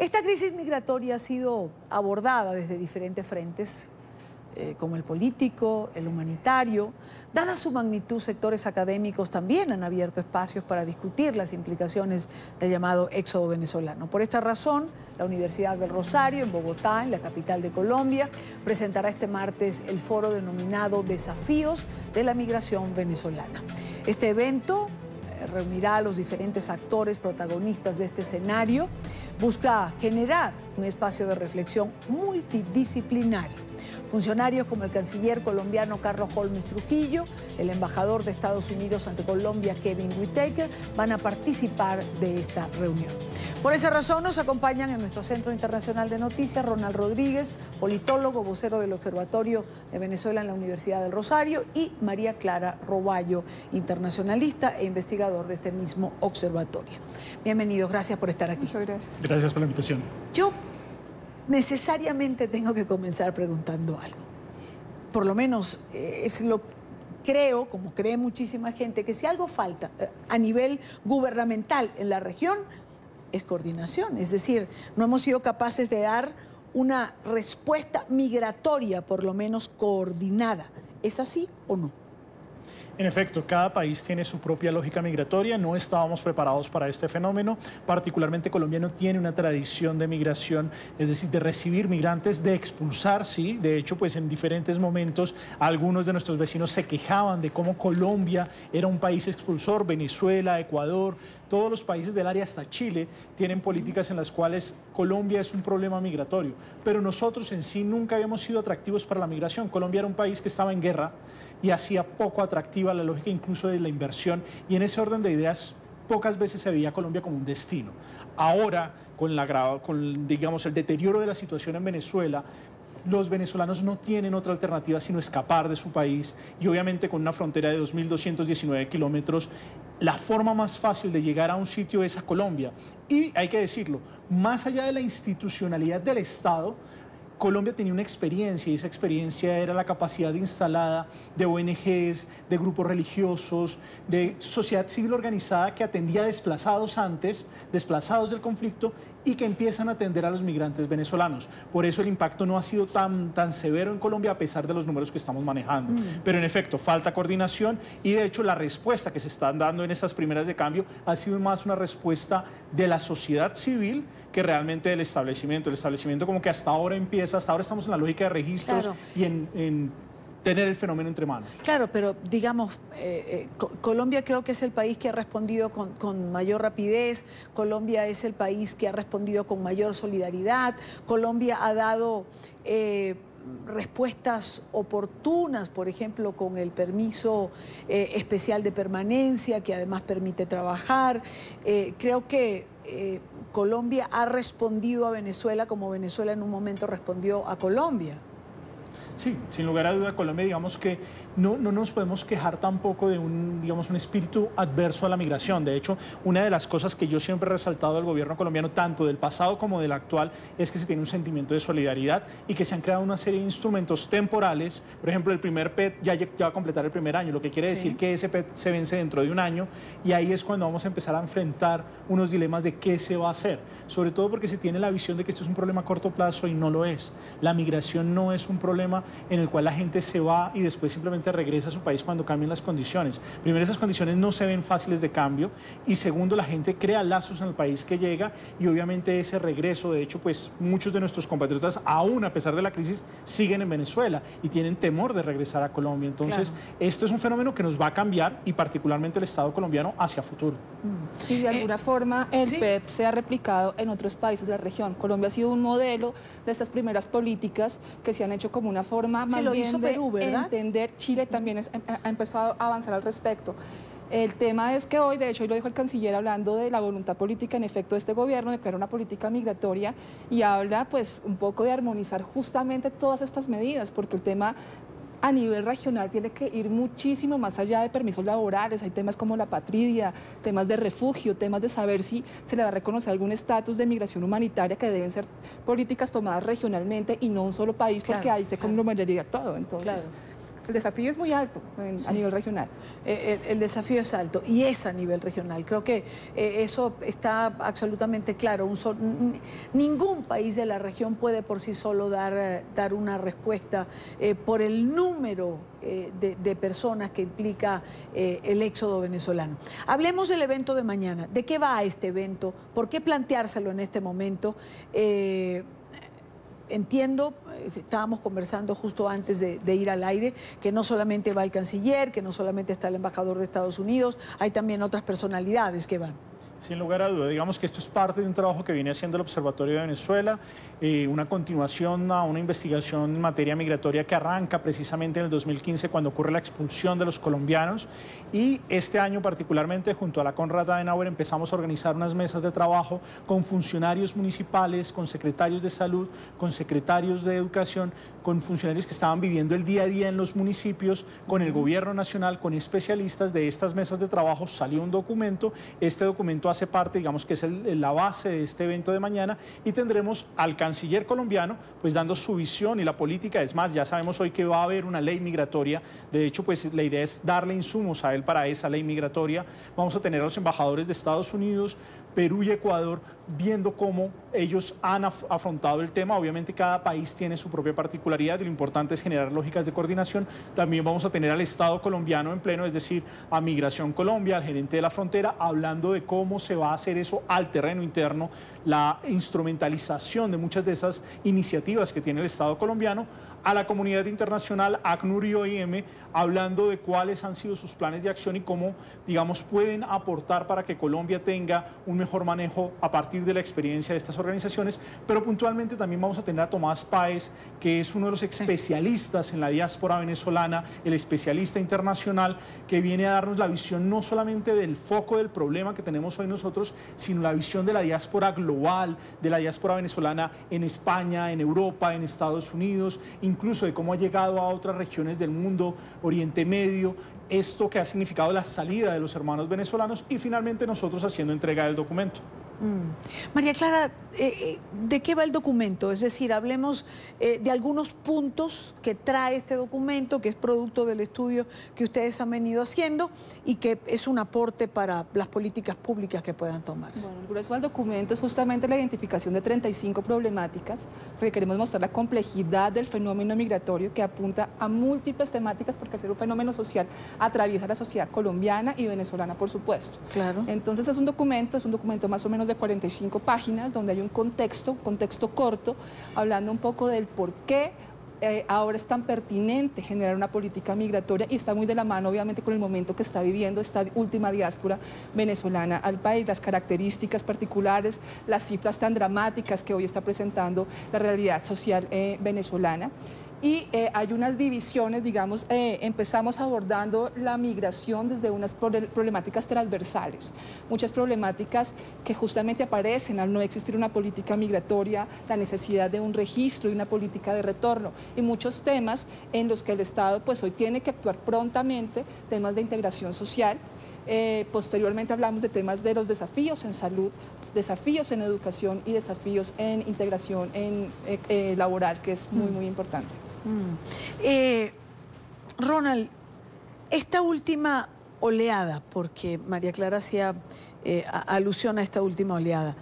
Esta crisis migratoria ha sido abordada desde diferentes frentes, como el político, el humanitario. Dada su magnitud, sectores académicos también han abierto espacios para discutir las implicaciones del llamado éxodo venezolano. Por esta razón, la Universidad del Rosario, en Bogotá, en la capital de Colombia, presentará este martes el foro denominado Desafíos de la Migración Venezolana. Este evento reunirá a los diferentes actores protagonistas de este escenario, busca generar un espacio de reflexión multidisciplinario. Funcionarios como el canciller colombiano Carlos Holmes Trujillo, el embajador de Estados Unidos ante Colombia Kevin Whitaker, van a participar de esta reunión. Por esa razón nos acompañan en nuestro Centro Internacional de Noticias Ronald Rodríguez, politólogo, vocero del Observatorio de Venezuela en la Universidad del Rosario, y María Clara Roballo, internacionalista e investigador de este mismo observatorio. Bienvenidos, gracias por estar aquí. Muchas gracias. Gracias por la invitación. Yo necesariamente tengo que comenzar preguntando algo. Por lo menos creo, como cree muchísima gente, que si algo falta a nivel gubernamental en la región es coordinación. Es decir, no hemos sido capaces de dar una respuesta migratoria, por lo menos coordinada. ¿Es así o no? En efecto, cada país tiene su propia lógica migratoria, no estábamos preparados para este fenómeno, particularmente Colombia no tiene una tradición de migración, es decir, de recibir migrantes, de expulsar, sí, de hecho, pues en diferentes momentos algunos de nuestros vecinos se quejaban de cómo Colombia era un país expulsor, Venezuela, Ecuador, todos los países del área hasta Chile tienen políticas en las cuales Colombia es un problema migratorio, pero nosotros en sí nunca habíamos sido atractivos para la migración. Colombia era un país que estaba en guerra y hacía poco atractiva la lógica incluso de la inversión, y en ese orden de ideas pocas veces se veía a Colombia como un destino. Ahora, con digamos, el deterioro de la situación en Venezuela, los venezolanos no tienen otra alternativa sino escapar de su país, y obviamente con una frontera de 2.219 kilómetros, la forma más fácil de llegar a un sitio es a Colombia. Y hay que decirlo, más allá de la institucionalidad del Estado, Colombia tenía una experiencia, y esa experiencia era la capacidad instalada de ONGs, de grupos religiosos, de sociedad civil organizada que atendía a desplazados antes, desplazados del conflicto, y que empiezan a atender a los migrantes venezolanos. Por eso el impacto no ha sido tan severo en Colombia, a pesar de los números que estamos manejando. Pero en efecto, falta coordinación, y de hecho la respuesta que se están dando en estas primeras de cambio ha sido más una respuesta de la sociedad civil que realmente del establecimiento. El establecimiento como que hasta ahora estamos en la lógica de registros, claro, y en tener el fenómeno entre manos. Claro, pero digamos, Colombia creo que es el país que ha respondido con mayor rapidez, Colombia es el país que ha respondido con mayor solidaridad, Colombia ha dado respuestas oportunas, por ejemplo, con el permiso especial de permanencia, que además permite trabajar. Creo que Colombia ha respondido a Venezuela como Venezuela en un momento respondió a Colombia. Sí, sin lugar a duda, Colombia, digamos que no nos podemos quejar tampoco de un espíritu adverso a la migración. De hecho, una de las cosas que yo siempre he resaltado del gobierno colombiano, tanto del pasado como del actual, es que se tiene un sentimiento de solidaridad y que se han creado una serie de instrumentos temporales. Por ejemplo, el primer PET ya va a completar el primer año, lo que quiere decir que ese PET se vence dentro de un año, y ahí es cuando vamos a empezar a enfrentar unos dilemas de qué se va a hacer. Sobre todo porque se tiene la visión de que esto es un problema a corto plazo, y no lo es. La migración no es un problema en el cual la gente se va y después simplemente regresa a su país cuando cambien las condiciones. Primero, esas condiciones no se ven fáciles de cambio, y segundo, la gente crea lazos en el país que llega, y obviamente ese regreso, de hecho, pues muchos de nuestros compatriotas, aún a pesar de la crisis, siguen en Venezuela y tienen temor de regresar a Colombia. Entonces, claro, esto es un fenómeno que nos va a cambiar, y particularmente el Estado colombiano hacia futuro. Sí, de alguna forma el PEP se ha replicado en otros países de la región. Colombia ha sido un modelo de estas primeras políticas que se han hecho como una forma más bien de Perú, entender. Chile también ha empezado a avanzar al respecto. El tema es que hoy, de hecho, hoy lo dijo el canciller hablando de la voluntad política en efecto de este gobierno de crear una política migratoria, y habla pues un poco de armonizar justamente todas estas medidas, porque el tema a nivel regional tiene que ir muchísimo más allá de permisos laborales. Hay temas como la patria, temas de refugio, temas de saber si se le va a reconocer algún estatus de migración humanitaria, que deben ser políticas tomadas regionalmente y no un solo país, porque ahí se conglomeraría todo. Entonces, El desafío es muy alto a nivel regional. El desafío es alto y es a nivel regional. Creo que eso está absolutamente claro. Ningún país de la región puede por sí solo dar una respuesta por el número de personas que implica el éxodo venezolano. Hablemos del evento de mañana. ¿De qué va este evento? ¿Por qué planteárselo en este momento? Entiendo, estábamos conversando justo antes de ir al aire, que no solamente va el canciller, que no solamente está el embajador de Estados Unidos, hay también otras personalidades que van. Sin lugar a duda, digamos que esto es parte de un trabajo que viene haciendo el Observatorio de Venezuela, una continuación a una investigación en materia migratoria que arranca precisamente en el 2015 cuando ocurre la expulsión de los colombianos, y este año particularmente junto a la Konrad Adenauer empezamos a organizar unas mesas de trabajo con funcionarios municipales, con secretarios de salud, con secretarios de educación, con funcionarios que estaban viviendo el día a día en los municipios, con el gobierno nacional, con especialistas. De estas mesas de trabajo salió un documento. Este documento hace parte, digamos que es la base de este evento de mañana, y tendremos al canciller colombiano pues dando su visión y la política. Es más, ya sabemos hoy que va a haber una ley migratoria. De hecho, pues la idea es darle insumos a él para esa ley migratoria. Vamos a tener a los embajadores de Estados Unidos, Perú y Ecuador viendo cómo ellos han afrontado el tema. Obviamente cada país tiene su propia particularidad y lo importante es generar lógicas de coordinación. También vamos a tener al Estado colombiano en pleno, es decir, a Migración Colombia, al gerente de la frontera, hablando de cómo se va a hacer eso al terreno interno, la instrumentalización de muchas de esas iniciativas que tiene el Estado colombiano, a la comunidad internacional, ACNUR y OIM, hablando de cuáles han sido sus planes de acción y cómo, digamos, pueden aportar para que Colombia tenga un mejor manejo a partir de la experiencia de estas organizaciones. Pero puntualmente también vamos a tener a Tomás Páez, que es uno de los especialistas en la diáspora venezolana, el especialista internacional, que viene a darnos la visión no solamente del foco del problema que tenemos hoy nosotros, sino la visión de la diáspora global, de la diáspora venezolana en España, en Europa, en Estados Unidos, incluso de cómo ha llegado a otras regiones del mundo, Oriente Medio, esto que ha significado la salida de los hermanos venezolanos, y finalmente nosotros haciendo entrega del documento. María Clara, ¿de qué va el documento? Es decir, hablemos de algunos puntos que trae este documento, que es producto del estudio que ustedes han venido haciendo y que es un aporte para las políticas públicas que puedan tomarse. Bueno, el grueso del documento es justamente la identificación de 35 problemáticas, porque queremos mostrar la complejidad del fenómeno migratorio, que apunta a múltiples temáticas, porque ser un fenómeno social atraviesa la sociedad colombiana y venezolana, por supuesto. Claro. Entonces es un documento más o menos de 45 páginas, donde hay un contexto corto, hablando un poco del por qué ahora es tan pertinente generar una política migratoria, y está muy de la mano obviamente con el momento que está viviendo esta última diáspora venezolana al país, las características particulares, las cifras tan dramáticas que hoy está presentando la realidad social venezolana. Y hay unas divisiones, digamos, empezamos abordando la migración desde unas problemáticas transversales, muchas problemáticas que justamente aparecen al no existir una política migratoria, la necesidad de un registro y una política de retorno, y muchos temas en los que el Estado pues hoy tiene que actuar prontamente, temas de integración social. Posteriormente hablamos de temas de los desafíos en salud, desafíos en educación y desafíos en integración laboral, que es muy, muy importante. Ronald, esta última oleada, porque María Clara hacía alusión a esta última oleada,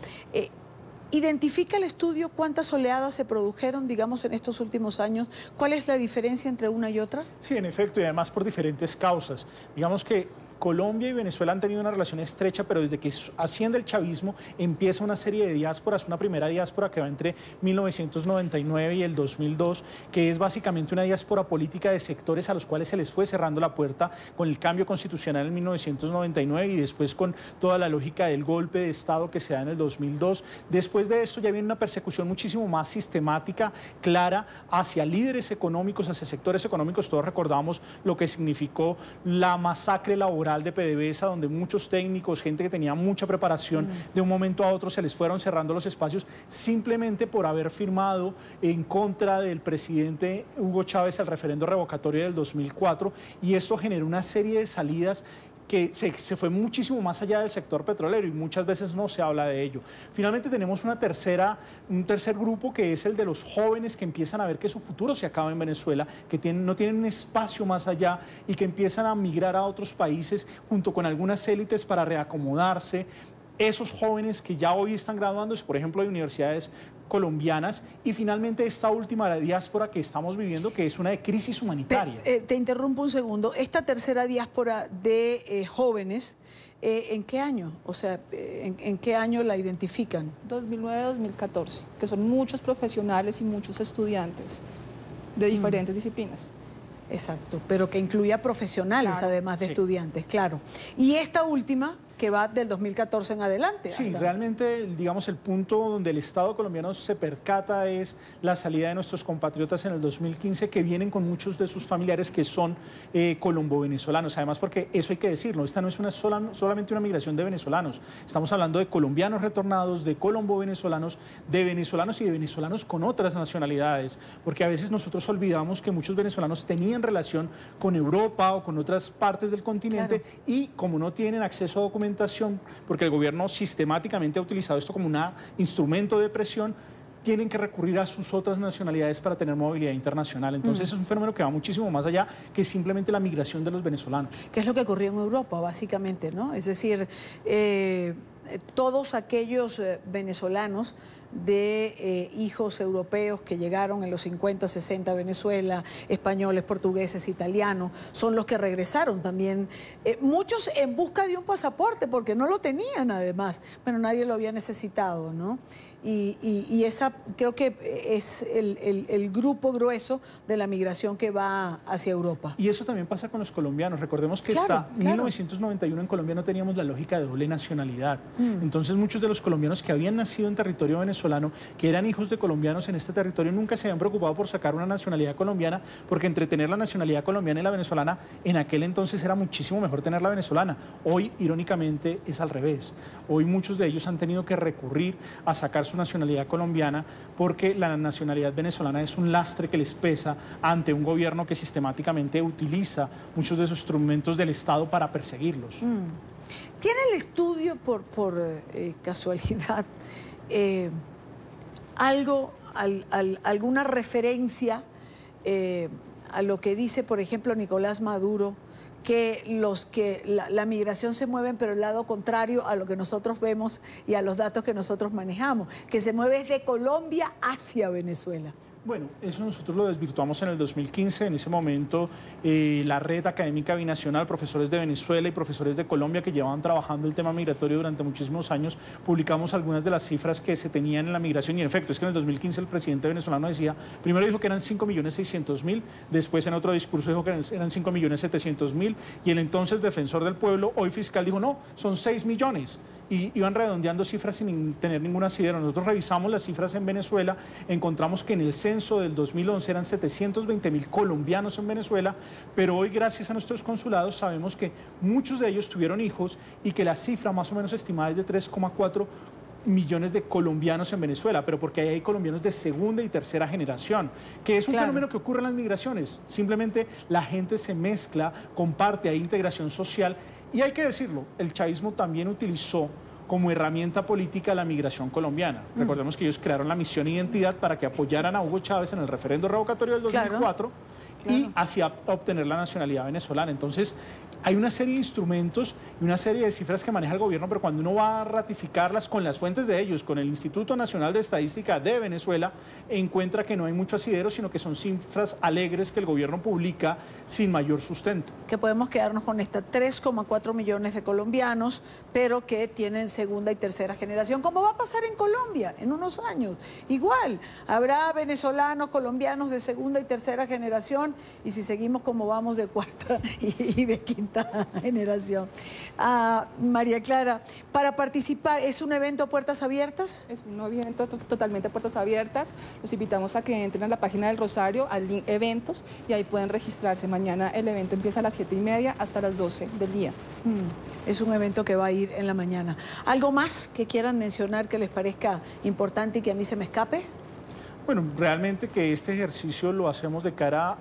¿identifica el estudio cuántas oleadas se produjeron, digamos, en estos últimos años? ¿Cuál es la diferencia entre una y otra? Sí, en efecto, y además por diferentes causas. Digamos que Colombia y Venezuela han tenido una relación estrecha, pero desde que asciende el chavismo empieza una serie de diásporas, una primera diáspora que va entre 1999 y el 2002, que es básicamente una diáspora política de sectores a los cuales se les fue cerrando la puerta con el cambio constitucional en 1999 y después con toda la lógica del golpe de Estado que se da en el 2002. Después de esto ya viene una persecución muchísimo más sistemática, clara, hacia líderes económicos, hacia sectores económicos. Todos recordamos lo que significó la masacre laboral de PDVSA, donde muchos técnicos, gente que tenía mucha preparación, de un momento a otro se les fueron cerrando los espacios simplemente por haber firmado en contra del presidente Hugo Chávez el referendo revocatorio del 2004, y esto generó una serie de salidas que se fue muchísimo más allá del sector petrolero y muchas veces no se habla de ello. Finalmente tenemos un tercer grupo, que es el de los jóvenes que empiezan a ver que su futuro se acaba en Venezuela, que no tienen un espacio más allá y que empiezan a migrar a otros países junto con algunas élites para reacomodarse. Esos jóvenes que ya hoy están graduándose, por ejemplo, de universidades colombianas, y finalmente esta última diáspora que estamos viviendo, que es una de crisis humanitaria. Te interrumpo un segundo. Esta tercera diáspora de jóvenes, ¿en qué año? O sea, ¿en qué año la identifican? 2009-2014, que son muchos profesionales y muchos estudiantes de diferentes disciplinas. Exacto, pero que incluía profesionales, claro, además de estudiantes, claro. Y esta última, que va del 2014 en adelante. Sí, realmente, digamos, el punto donde el Estado colombiano se percata es la salida de nuestros compatriotas en el 2015, que vienen con muchos de sus familiares que son colombo-venezolanos. Además, porque eso hay que decirlo, esta no es solamente una migración de venezolanos. Estamos hablando de colombianos retornados, de colombo-venezolanos, de venezolanos y de venezolanos con otras nacionalidades. Porque a veces nosotros olvidamos que muchos venezolanos tenían relación con Europa o con otras partes del continente, claro, y como no tienen acceso a documentación, porque el gobierno sistemáticamente ha utilizado esto como un instrumento de presión, tienen que recurrir a sus otras nacionalidades para tener movilidad internacional. Entonces es un fenómeno que va muchísimo más allá que simplemente la migración de los venezolanos. ¿Qué es lo que ocurrió en Europa, básicamente, ¿no? Es decir, todos aquellos venezolanos de hijos europeos que llegaron en los 50, 60 a Venezuela, españoles, portugueses, italianos, son los que regresaron también. Muchos en busca de un pasaporte, porque no lo tenían además, pero nadie lo había necesitado, ¿no? Y esa creo que es el grupo grueso de la migración que va hacia Europa. Y eso también pasa con los colombianos. Recordemos que claro, en 1991 en Colombia no teníamos la lógica de doble nacionalidad. Entonces muchos de los colombianos que habían nacido en territorio venezolano, que eran hijos de colombianos en este territorio, nunca se habían preocupado por sacar una nacionalidad colombiana, porque entre tener la nacionalidad colombiana y la venezolana, en aquel entonces era muchísimo mejor tener la venezolana. Hoy, irónicamente, es al revés. Hoy muchos de ellos han tenido que recurrir a sacar su nacionalidad colombiana porque la nacionalidad venezolana es un lastre que les pesa ante un gobierno que sistemáticamente utiliza muchos de esos instrumentos del Estado para perseguirlos. ¿Tiene el estudio, por casualidad, alguna referencia a lo que dice, por ejemplo, Nicolás Maduro, que la migración se mueve pero el lado contrario a lo que nosotros vemos y a los datos que nosotros manejamos, que se mueve desde Colombia hacia Venezuela? Bueno, eso nosotros lo desvirtuamos en el 2015. En ese momento, la red académica binacional, profesores de Venezuela y profesores de Colombia que llevaban trabajando el tema migratorio durante muchísimos años, publicamos algunas de las cifras que se tenían en la migración. Y en efecto, es que en el 2015 el presidente venezolano decía, primero dijo que eran 5.600.000, después en otro discurso dijo que eran 5.700.000, y el entonces defensor del pueblo, hoy fiscal, dijo, no, son 6 millones. Y iban redondeando cifras sin tener ningún asidero. Nosotros revisamos las cifras en Venezuela, encontramos que en el censo del 2011 eran 720.000 colombianos en Venezuela, pero hoy, gracias a nuestros consulados, sabemos que muchos de ellos tuvieron hijos y que la cifra más o menos estimada es de 3,4 millones de colombianos en Venezuela, pero porque ahí hay colombianos de segunda y tercera generación, que es un fenómeno que ocurre en las migraciones. Simplemente la gente se mezcla, comparte, hay integración social. Y hay que decirlo, el chavismo también utilizó como herramienta política la migración colombiana. Recordemos que ellos crearon la misión Identidad para que apoyaran a Hugo Chávez en el referendo revocatorio del 2004, y hacia obtener la nacionalidad venezolana. Entonces, hay una serie de instrumentos y una serie de cifras que maneja el gobierno, pero cuando uno va a ratificarlas con las fuentes de ellos, con el Instituto Nacional de Estadística de Venezuela, encuentra que no hay mucho asidero, sino que son cifras alegres que el gobierno publica sin mayor sustento. Que podemos quedarnos con esta 3,4 millones de colombianos, pero que tienen segunda y tercera generación, como va a pasar en Colombia en unos años. Igual, habrá venezolanos, colombianos de segunda y tercera generación, y si seguimos como vamos, de cuarta y de quinta generación. María Clara, para participar, ¿es un evento a puertas abiertas? Es un evento totalmente a puertas abiertas. Los invitamos a que entren a la página del Rosario, al link eventos, y ahí pueden registrarse. Mañana el evento empieza a las 7:30 hasta las 12 del día. Es un evento que va a ir en la mañana. ¿Algo más que quieran mencionar que les parezca importante y que a mí se me escape? Bueno, realmente que este ejercicio lo hacemos de cara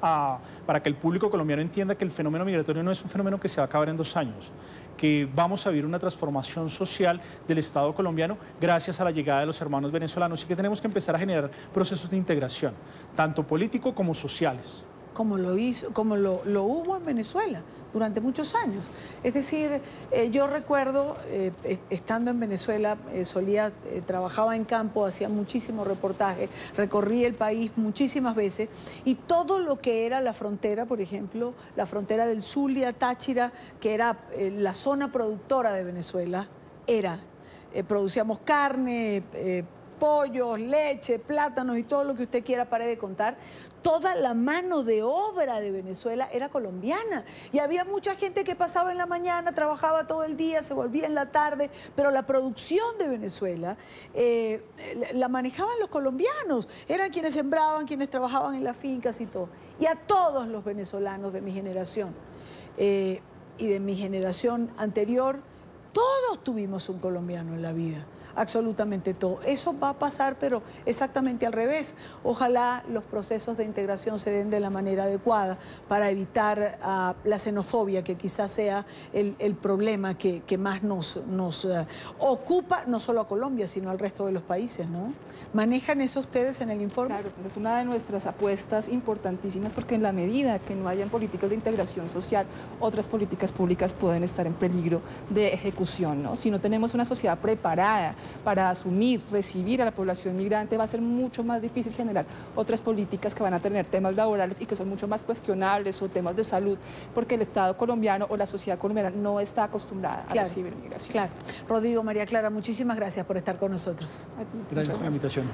para que el público colombiano entienda que el fenómeno migratorio no es un fenómeno que se va a acabar en 2 años, que vamos a vivir una transformación social del Estado colombiano gracias a la llegada de los hermanos venezolanos y que tenemos que empezar a generar procesos de integración, tanto político como sociales. Como lo hubo en Venezuela durante muchos años. Es decir, yo recuerdo, estando en Venezuela, trabajaba en campo, hacía muchísimos reportajes, recorrí el país muchísimas veces, y todo lo que era la frontera, por ejemplo, la frontera del Zulia, Táchira, que era la zona productora de Venezuela, producíamos carne, pollos, leche, plátanos y todo lo que usted quiera, pare de contar. Toda la mano de obra de Venezuela era colombiana y había mucha gente que pasaba en la mañana, trabajaba todo el día, se volvía en la tarde, pero la producción de Venezuela la manejaban los colombianos, eran quienes sembraban, quienes trabajaban en las fincas y todo. Y a todos los venezolanos de mi generación y de mi generación anterior, todos tuvimos un colombiano en la vida, absolutamente todo. Eso va a pasar, pero exactamente al revés. Ojalá los procesos de integración se den de la manera adecuada para evitar la xenofobia, que quizás sea el problema que más nos ocupa, no solo a Colombia, sino al resto de los países, ¿no? ¿Manejan eso ustedes en el informe? Claro, es una de nuestras apuestas importantísimas, porque en la medida que no hayan políticas de integración social, otras políticas públicas pueden estar en peligro de ejecución, ¿no? Si no tenemos una sociedad preparada para asumir, recibir a la población migrante, va a ser mucho más difícil generar otras políticas que van a tener temas laborales y que son mucho más cuestionables, o temas de salud, porque el Estado colombiano o la sociedad colombiana no está acostumbrada a recibir migración. Claro. Rodrigo, María Clara, muchísimas gracias por estar con nosotros. Gracias por la invitación.